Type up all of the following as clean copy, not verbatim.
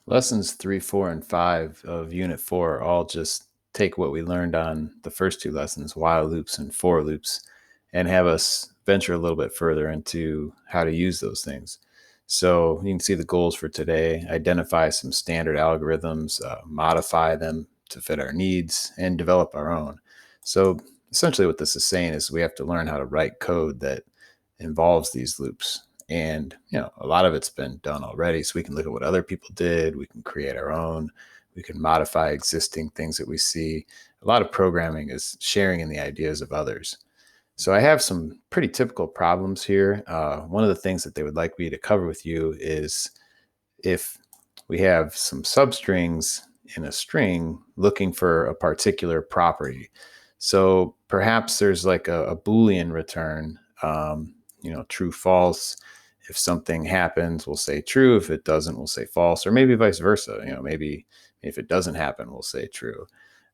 Lessons 3, 4, and 5 of Unit 4 all just take what we learned on the first two lessons, while loops and for loops, and have us venture a little bit further into how to use those things. So you can see the goals for today: identify some standard algorithms, modify them to fit our needs, and develop our own. So essentially, what this is saying is we have to learn how to write code that involves these loops. And, a lot of it's been done already. So we can look at what other people did. We can create our own. We can modify existing things that we see. A lot of programming is sharing in the ideas of others. So I have some pretty typical problems here. One of the things that they would like me to cover with you is if we have some substrings in a string looking for a particular property. So perhaps there's like a Boolean return, true, false. If something happens, we'll say true. If it doesn't, we'll say false, or maybe vice versa. Maybe if it doesn't happen, we'll say true.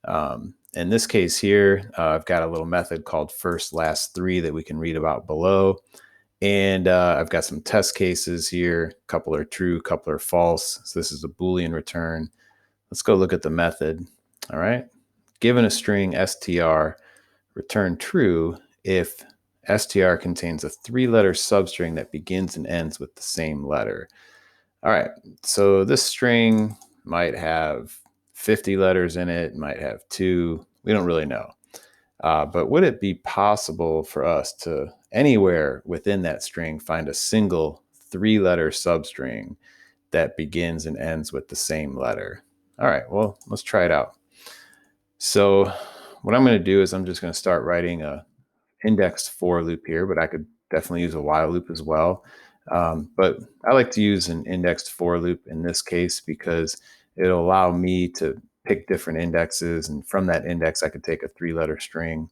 In this case here, I've got a little method called first last three that we can read about below. And I've got some test cases here. A couple are true, a couple are false. So this is a Boolean return. Let's go look at the method. All right. Given a string str, return true if str contains a three-letter substring that begins and ends with the same letter. All right. So this string might have 50 letters in it, might have two. We don't really know. But would it be possible for us to anywhere within that string find a single three-letter substring that begins and ends with the same letter? All right, well, let's try it out. So what I'm going to do is I'm just going to start writing a indexed for loop here, but I could definitely use a while loop as well. But I like to use an indexed for loop in this case because it'll allow me to pick different indexes, and from that index, I could take a three-letter string.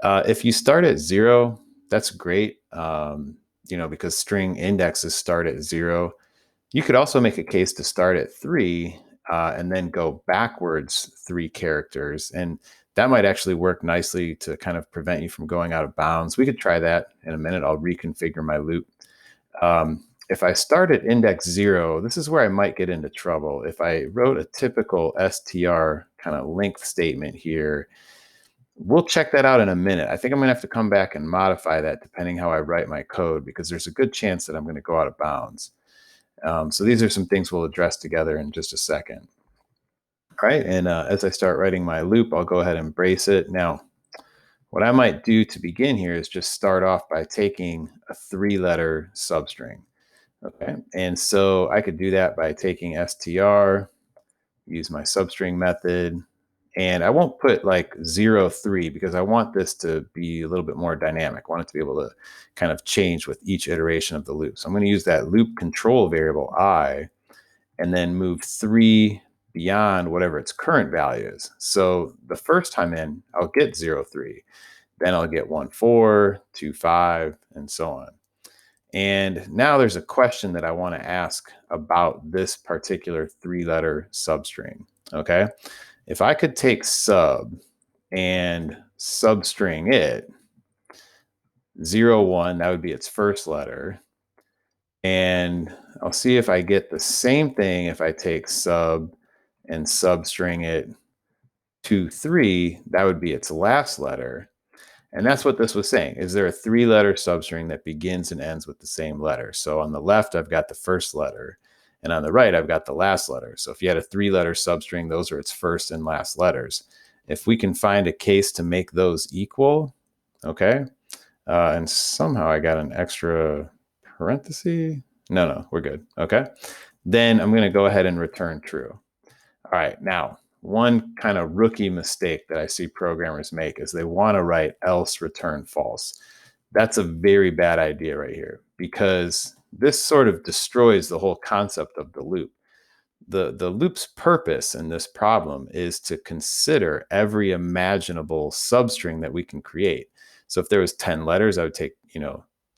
If you start at 0, that's great, because string indexes start at 0. You could also make a case to start at 3 and then go backwards 3 characters. And that might actually work nicely to kind of prevent you from going out of bounds. We could try that in a minute. I'll reconfigure my loop. If I start at index 0, this is where I might get into trouble. If I wrote a typical str kind of length statement here, we'll check that out in a minute. I think I'm going to have to come back and modify that depending how I write my code, because there's a good chance that I'm going to go out of bounds. So these are some things we'll address together in just a second. All right, and as I start writing my loop, I'll go ahead and brace it. Now, what I might do to begin here is just start off by taking a three-letter substring. Okay, and so I could do that by taking str, use my substring method, and I won't put like 0, 3 because I want this to be a little bit more dynamic. I want it to be able to kind of change with each iteration of the loop. So I'm going to use that loop control variable I and then move 3 beyond whatever its current value is. So the first time in, I'll get 0, 3. Then I'll get 1, 4, 2, 5, and so on. And now there's a question that I want to ask about this particular three-letter substring. Okay. If I could take sub and substring it, 0, 1, that would be its first letter. And I'll see if I get the same thing if I take sub and substring it 2, 3, that would be its last letter. And that's what this was saying. Is there a three-letter substring that begins and ends with the same letter? So on the left, I've got the first letter. And on the right, I've got the last letter. So if you had a three-letter substring, those are its first and last letters. If we can find a case to make those equal, okay, and somehow I got an extra parenthesis. No, we're good. Okay. Then I'm going to go ahead and return true. All right. Now, one kind of rookie mistake that I see programmers make is they want to write else return false. That's a very bad idea right here, because this sort of destroys the whole concept of the loop. The loop's purpose in this problem is to consider every imaginable substring that we can create. So if there was 10 letters, I would take,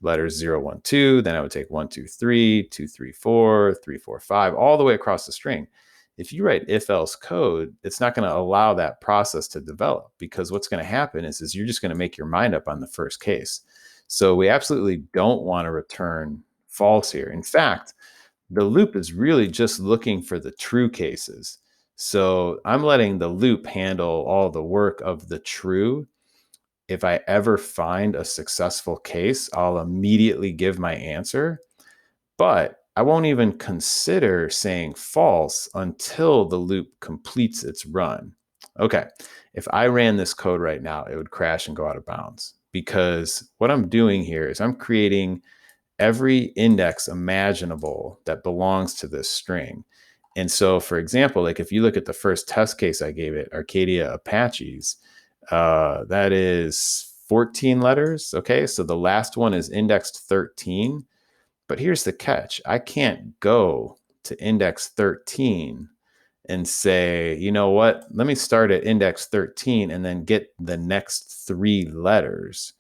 letters 0, 1, 2, then I would take 1, 2, 3, 2, 3, 4, 3, 4, 5, all the way across the string. If you write if-else code, it's not going to allow that process to develop, because what's going to happen is you're just going to make your mind up on the first case. So we absolutely don't want to return false here. In fact, the loop is really just looking for the true cases. So I'm letting the loop handle all the work of the true. If I ever find a successful case, I'll immediately give my answer, but I won't even consider saying false until the loop completes its run. Okay, if I ran this code right now, it would crash and go out of bounds because what I'm doing here is I'm creating every index imaginable that belongs to this string. And so, for example, like if you look at the first test case I gave it, Arcadia Apaches, that is 14 letters. Okay, so the last one is indexed 13. But here's the catch, I can't go to index 13 and say, you know what, let me start at index 13 and then get the next three letters.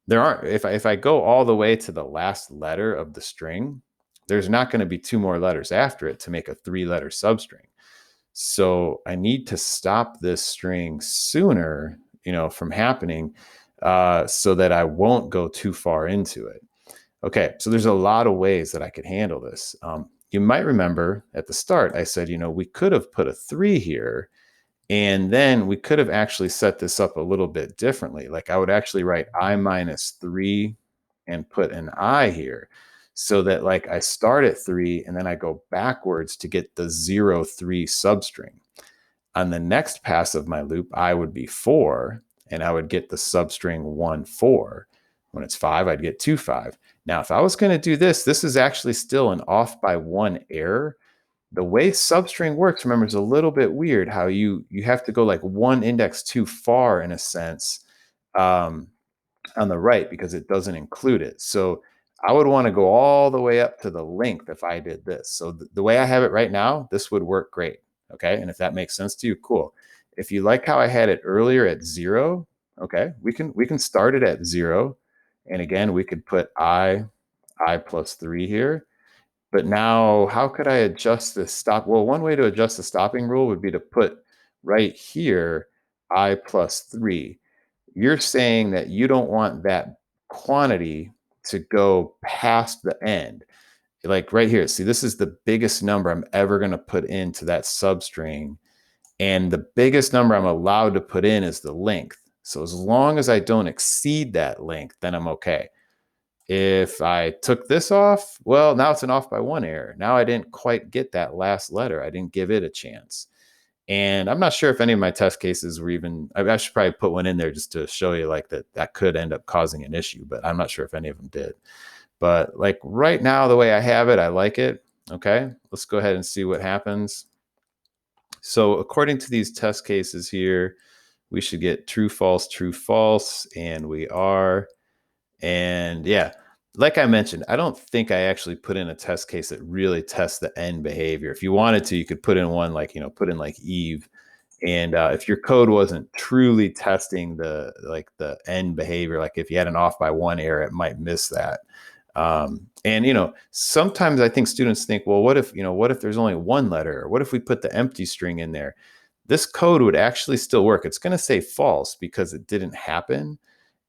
There aren't, if I go all the way to the last letter of the string, there's not going to be two more letters after it to make a 3-letter substring. So I need to stop this string sooner, from happening, so that I won't go too far into it. Okay, so there's a lot of ways that I could handle this. You might remember at the start, I said, we could have put a 3 here, and then we could have actually set this up a little bit differently. Like I would actually write I minus 3 and put an I here so that like I start at 3 and then I go backwards to get the 0, 3 substring. On the next pass of my loop, I would be 4 and I would get the substring 1, 4. When it's 5, I'd get 2, 5. Now, if I was going to do this, this is actually still an off by 1 error. The way substring works, remember, is a little bit weird how you have to go like one index too far in a sense, um, on the right because it doesn't include it. So I would want to go all the way up to the length if I did this. So the way I have it right now, this would work great. Okay. And if that makes sense to you, cool. If you like how I had it earlier at 0, okay, we can start it at 0. And again, we could put I plus 3 here. But now, how could I adjust the stop? Well, one way to adjust the stopping rule would be to put right here I plus 3. You're saying that you don't want that quantity to go past the end. Like right here, see, this is the biggest number I'm ever going to put into that substring. And the biggest number I'm allowed to put in is the length. So as long as I don't exceed that length, then I'm okay. If I took this off, well, now it's an off by 1 error. Now I didn't quite get that last letter. I didn't give it a chance. And I'm not sure if any of my test cases were even, I should probably put one in there just to show you like that could end up causing an issue, but I'm not sure if any of them did. But like right now, the way I have it, I like it. Okay, let's go ahead and see what happens. So according to these test cases here, we should get true, false, and we are. And yeah, like I mentioned, I don't think I actually put in a test case that really tests the end behavior. If you wanted to, you could put in one like, put in like Eve. And if your code wasn't truly testing the end behavior, like if you had an off by 1 error, it might miss that. And sometimes I think students think, well, what if there's only one letter? Or what if we put the empty string in there? This code would actually still work. It's going to say false because it didn't happen.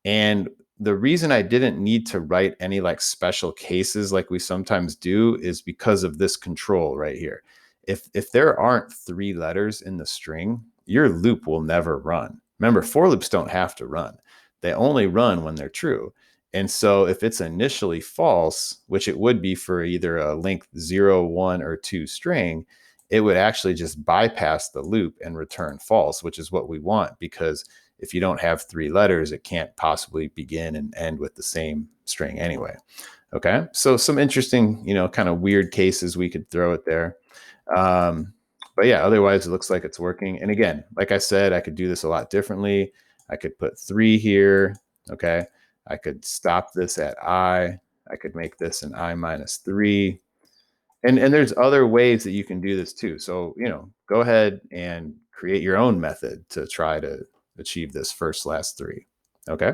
And the reason I didn't need to write any like special cases like we sometimes do is because of this control right here. If there aren't 3 letters in the string, your loop will never run. Remember, for loops don't have to run. They only run when they're true. And so if it's initially false, which it would be for either a length 0, 1, or 2 string, it would actually just bypass the loop and return false, which is what we want, because if you don't have 3 letters, it can't possibly begin and end with the same string anyway. Okay, so some interesting, kind of weird cases we could throw it there. But yeah, otherwise it looks like it's working. And again, like I said, I could do this a lot differently. I could put 3 here. Okay, I could stop this at I. I could make this an I minus 3. And there's other ways that you can do this too. So, go ahead and create your own method to try to achieve this first, last 3. Okay.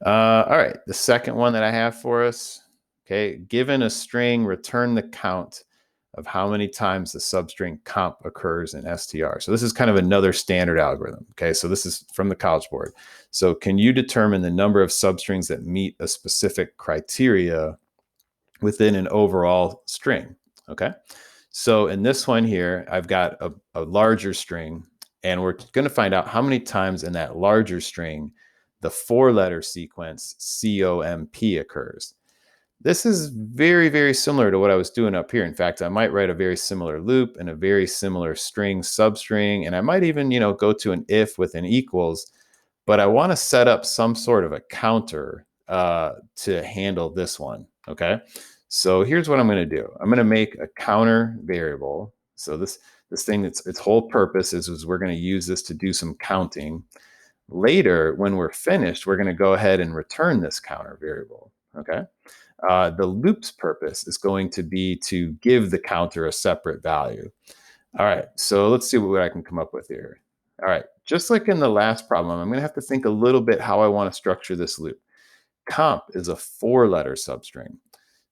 All right. The second one that I have for us. Okay. Given a string, return the count of how many times the substring comp occurs in str. So this is kind of another standard algorithm. Okay. So this is from the College Board. So can you determine the number of substrings that meet a specific criteria within an overall string? Okay. So in this one here, I've got a larger string, and we're going to find out how many times in that larger string the 4-letter sequence COMP occurs. This is very, very similar to what I was doing up here. In fact, I might write a very similar loop and a very similar string substring, and I might even, go to an if with an equals, but I want to set up some sort of a counter to handle this one. Okay. So here's what I'm going to do. I'm going to make a counter variable. So this thing, its whole purpose is we're going to use this to do some counting. Later, when we're finished, we're going to go ahead and return this counter variable. Okay. The loop's purpose is going to be to give the counter a separate value. All right, so let's see what I can come up with here. All right, just like in the last problem, I'm going to have to think a little bit how I want to structure this loop. Comp is a 4-letter substring.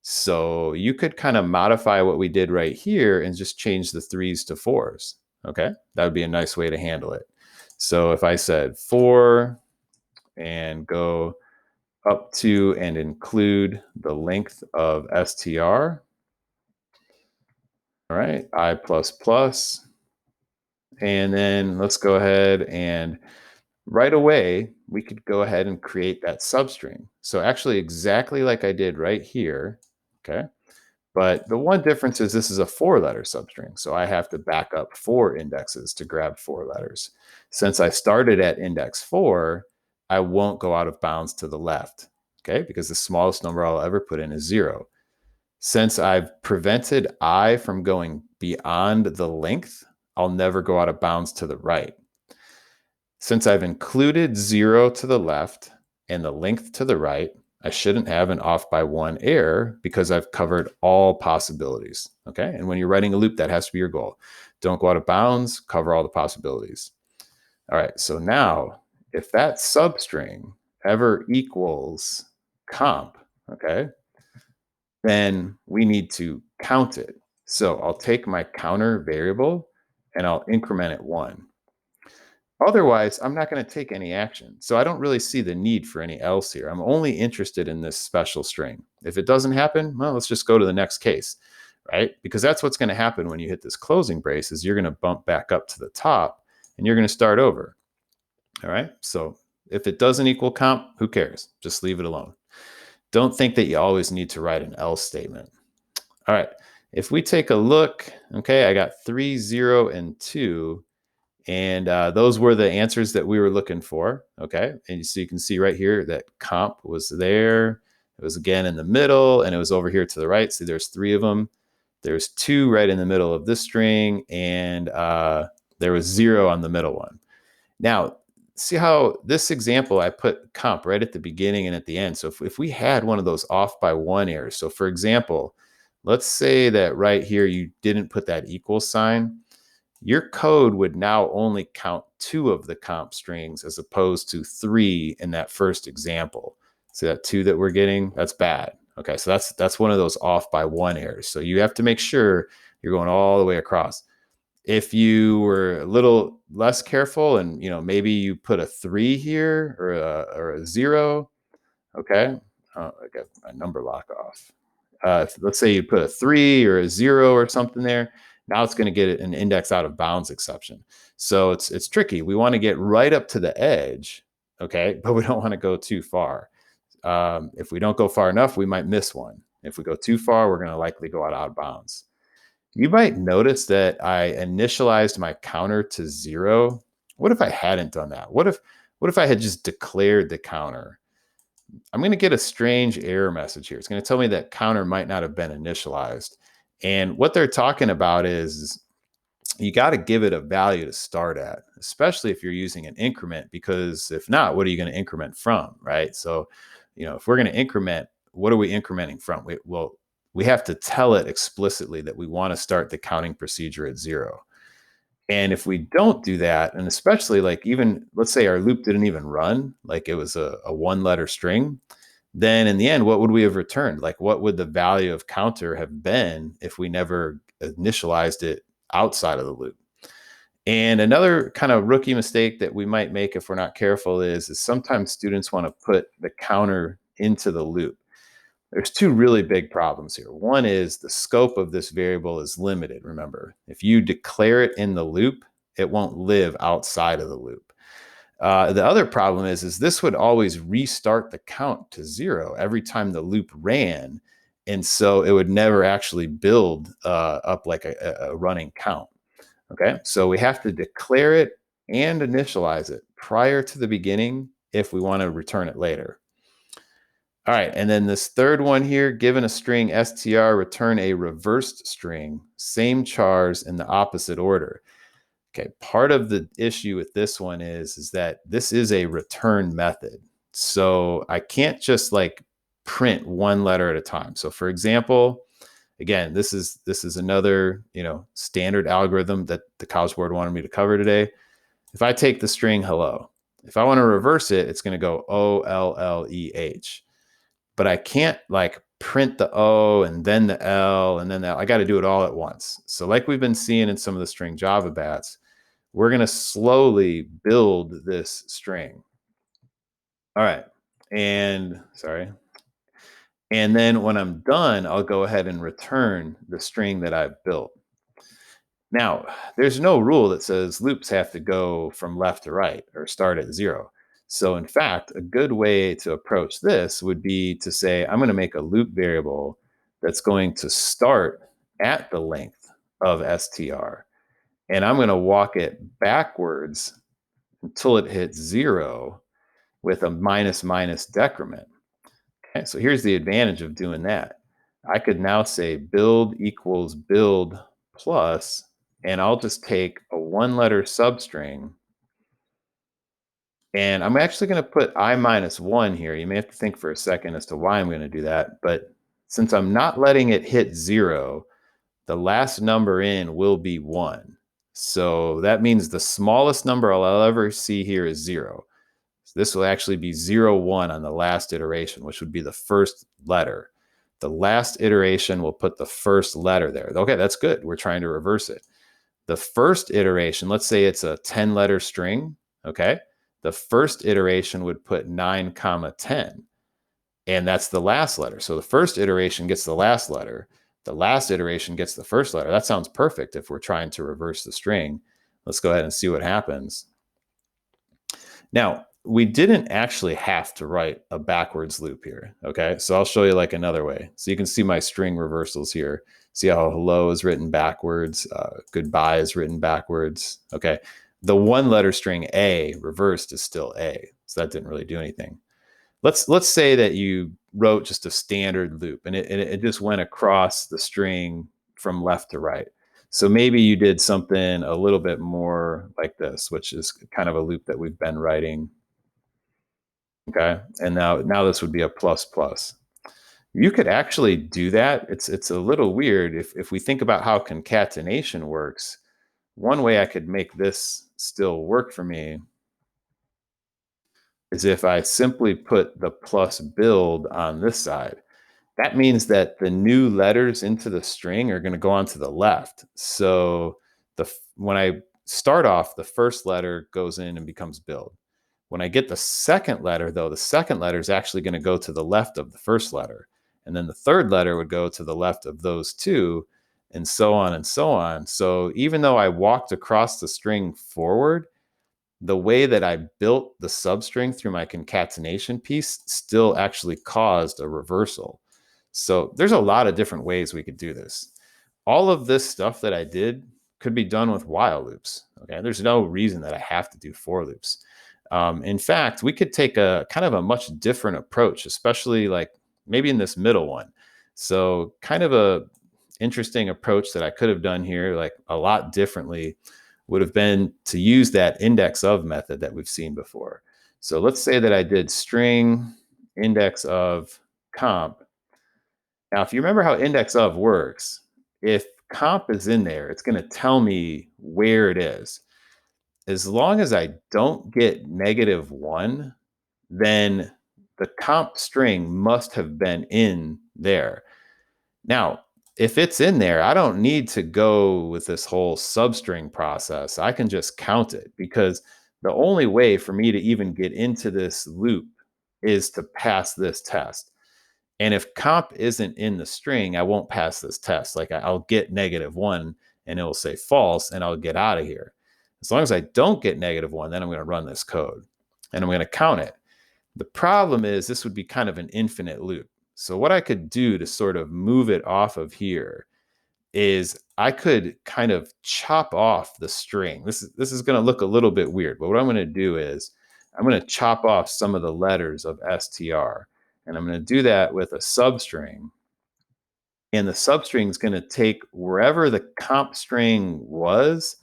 So you could kind of modify what we did right here and just change the 3s to 4s. Okay, that would be a nice way to handle it. So if I said 4 and go up to and include the length of str, all right, I plus plus, and then let's go ahead and right away, we could go ahead and create that substring. So actually exactly like I did right here, okay? But the one difference is this is a 4-letter substring. So I have to back up 4 indexes to grab 4 letters. Since I started at index 4, I won't go out of bounds to the left, okay? Because the smallest number I'll ever put in is 0. Since I've prevented I from going beyond the length, I'll never go out of bounds to the right. Since I've included 0 to the left and the length to the right, I shouldn't have an off by 1 error because I've covered all possibilities. Okay. And when you're writing a loop, that has to be your goal. Don't go out of bounds, cover all the possibilities. All right. So now, if that substring ever equals comp, okay, then we need to count it. So I'll take my counter variable and I'll increment it 1. Otherwise, I'm not going to take any action. So I don't really see the need for any else here. I'm only interested in this special string. If it doesn't happen, well, let's just go to the next case, right? Because that's what's going to happen when you hit this closing brace is you're going to bump back up to the top and you're going to start over. All right. So if it doesn't equal comp, who cares? Just leave it alone. Don't think that you always need to write an else statement. All right. If we take a look, okay, I got 3, 0, and 2. And those were the answers that we were looking for. Okay. And so you can see right here that comp was there. It was again in the middle and it was over here to the right. See, there's 3 of them. There's 2 right in the middle of this string. And there was 0 on the middle one. Now, see how this example, I put comp right at the beginning and at the end. So if we had one of those off by 1 errors. So for example, let's say that right here, you didn't put that equal sign. Your code would now only count 2 of the comp strings as opposed to 3 in that first example. See that 2 that we're getting? That's bad. Okay, so that's one of those off by 1 errors. So you have to make sure you're going all the way across. If you were a little less careful and maybe you put a 3 here or a 0, okay? I got my number lock off. Let's say you put a 3 or a 0 or something there. Now it's going to get an index out of bounds exception. So it's tricky. We want to get right up to the edge, okay, but we don't want to go too far. If we don't go far enough, we might miss one. If we go too far, we're going to likely go out of bounds. You might notice that I initialized my counter to 0. What if I hadn't done that? What if I had just declared the counter? I'm going to get a strange error message here. It's going to tell me that counter might not have been initialized. And what they're talking about is you got to give it a value to start at, especially if you're using an increment, because if not, what are you going to increment from, right? So, if we're going to increment, what are we incrementing from? We have to tell it explicitly that we want to start the counting procedure at 0. And if we don't do that, and especially like even let's say our loop didn't even run, like it was a 1-letter string, then in the end, what would we have returned? Like what would the value of counter have been if we never initialized it outside of the loop? And another kind of rookie mistake that we might make if we're not careful is sometimes students want to put the counter into the loop. There's two really big problems here. One is the scope of this variable is limited, remember. If you declare it in the loop, it won't live outside of the loop. The other problem is this would always restart the count to 0 every time the loop ran. And so it would never actually build up like a running count. Okay, so we have to declare it and initialize it prior to the beginning if we want to return it later. All right, and then this third one here, given a string str, return a reversed string, same chars in the opposite order. Okay, part of the issue with this one is that this is a return method. So I can't just like print one letter at a time. So for example, again, this is another, standard algorithm that the College Board wanted me to cover today. If I take the string hello, if I want to reverse it, it's going to go OLLEH. But I can't like print the O and then the L and then the L. I got to do it all at once. So like we've been seeing in some of the string Java bats, we're going to slowly build this string. All right. And sorry. And then when I'm done, I'll go ahead and return the string that I've built. Now, there's no rule that says loops have to go from left to right or start at 0. So in fact, a good way to approach this would be to say, I'm going to make a loop variable that's going to start at the length of str. And I'm going to walk it backwards until it hits 0 with a minus minus decrement. Okay, so here's the advantage of doing that. I could now say build equals build plus, and I'll just take a one-letter substring, and I'm actually going to put I minus 1 here. You may have to think for a second as to why I'm going to do that, but since I'm not letting it hit 0, the last number in will be 1. So that means the smallest number I'll ever see here is 0. So this will actually be 0, 1 on the last iteration, which would be the first letter. The last iteration will put the first letter there. Okay, that's good. We're trying to reverse it. The first iteration, let's say it's a 10-letter string, okay? The first iteration would put 9, 10, and that's the last letter. So the first iteration gets the last letter. The last iteration gets the first letter. That sounds perfect if we're trying to reverse the string. Let's go ahead and see what happens. Now, we didn't actually have to write a backwards loop here, okay? So I'll show you like another way. So you can see my string reversals here. See how hello is written backwards, goodbye is written backwards, okay? The one-letter string A reversed is still A, so that didn't really do anything. Let's say that you wrote just a standard loop, and it just went across the string from left to right. So maybe you did something a little bit more like this, which is kind of a loop that we've been writing. Okay, and now this would be a plus plus. You could actually do that. It's a little weird if we think about how concatenation works. One way I could make this still work for me is if I simply put the plus build on this side. That means that the new letters into the string are going to go on to the left. So when I start off, the first letter goes in and becomes build. When I get the second letter, though, the second letter is actually going to go to the left of the first letter. And then the third letter would go to the left of those two, and so on and so on. So even though I walked across the string forward, the way that I built the substring through my concatenation piece still actually caused a reversal. So there's a lot of different ways we could do this. All of this stuff that I did could be done with while loops. Okay, there's no reason that I have to do for loops. In fact, we could take a kind of a much different approach, especially like maybe in this middle one. So kind of a interesting approach that I could have done here, like a lot differently, would have been to use that index of method that we've seen before. So let's say that I did string index of comp. Now, if you remember how index of works, if comp is in there, it's going to tell me where it is. As long as I don't get -1, then the comp string must have been in there. Now, if it's in there, I don't need to go with this whole substring process. I can just count it because the only way for me to even get into this loop is to pass this test. And if comp isn't in the string, I won't pass this test. Like I'll get -1 and it will say false and I'll get out of here. As long as I don't get -1, then I'm going to run this code and I'm going to count it. The problem is this would be kind of an infinite loop. So what I could do to sort of move it off of here is I could kind of chop off the string. This is going to look a little bit weird, but what I'm going to do is I'm going to chop off some of the letters of str, and I'm going to do that with a substring. And the substring is going to take wherever the comp string was,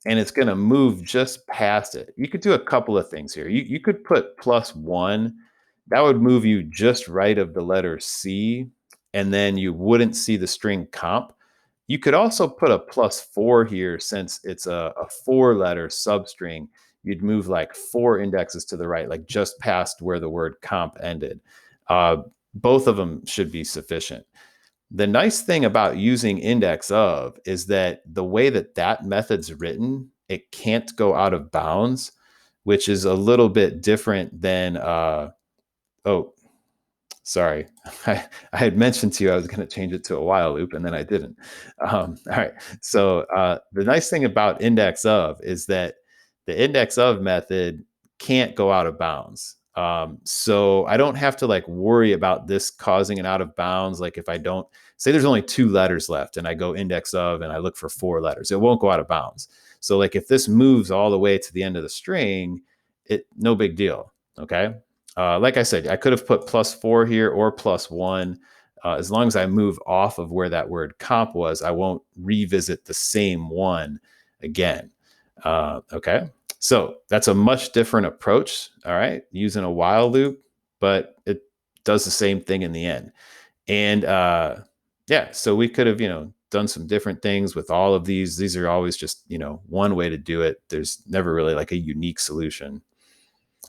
and it's going to move just past it. You could do a couple of things here. You could put +1. That would move you just right of the letter C, and then you wouldn't see the string comp. You could also put a +4 here since it's a 4-letter substring. You'd move like 4 indexes to the right, like just past where the word comp ended. Both of them should be sufficient. The nice thing about using index of is that the way that that method's written, it can't go out of bounds, which is a little bit different than, oh, sorry. I had mentioned to you I was going to change it to a while loop, and then I didn't. All right. So the nice thing about index of is that the index of method can't go out of bounds. So I don't have to like worry about this causing an out of bounds. Like if I don't say there's only 2 letters left and I go index of and I look for 4 letters, it won't go out of bounds. So like if this moves all the way to the end of the string, no big deal. Okay. Like I said, I could have put +4 here or +1. As long as I move off of where that word comp was, I won't revisit the same one again. Okay. So that's a much different approach. All right. Using a while loop, but it does the same thing in the end. And yeah, so we could have, done some different things with all of these. These are always just, one way to do it. There's never really like a unique solution.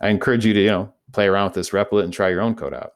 I encourage you to, play around with this replit and try your own code out.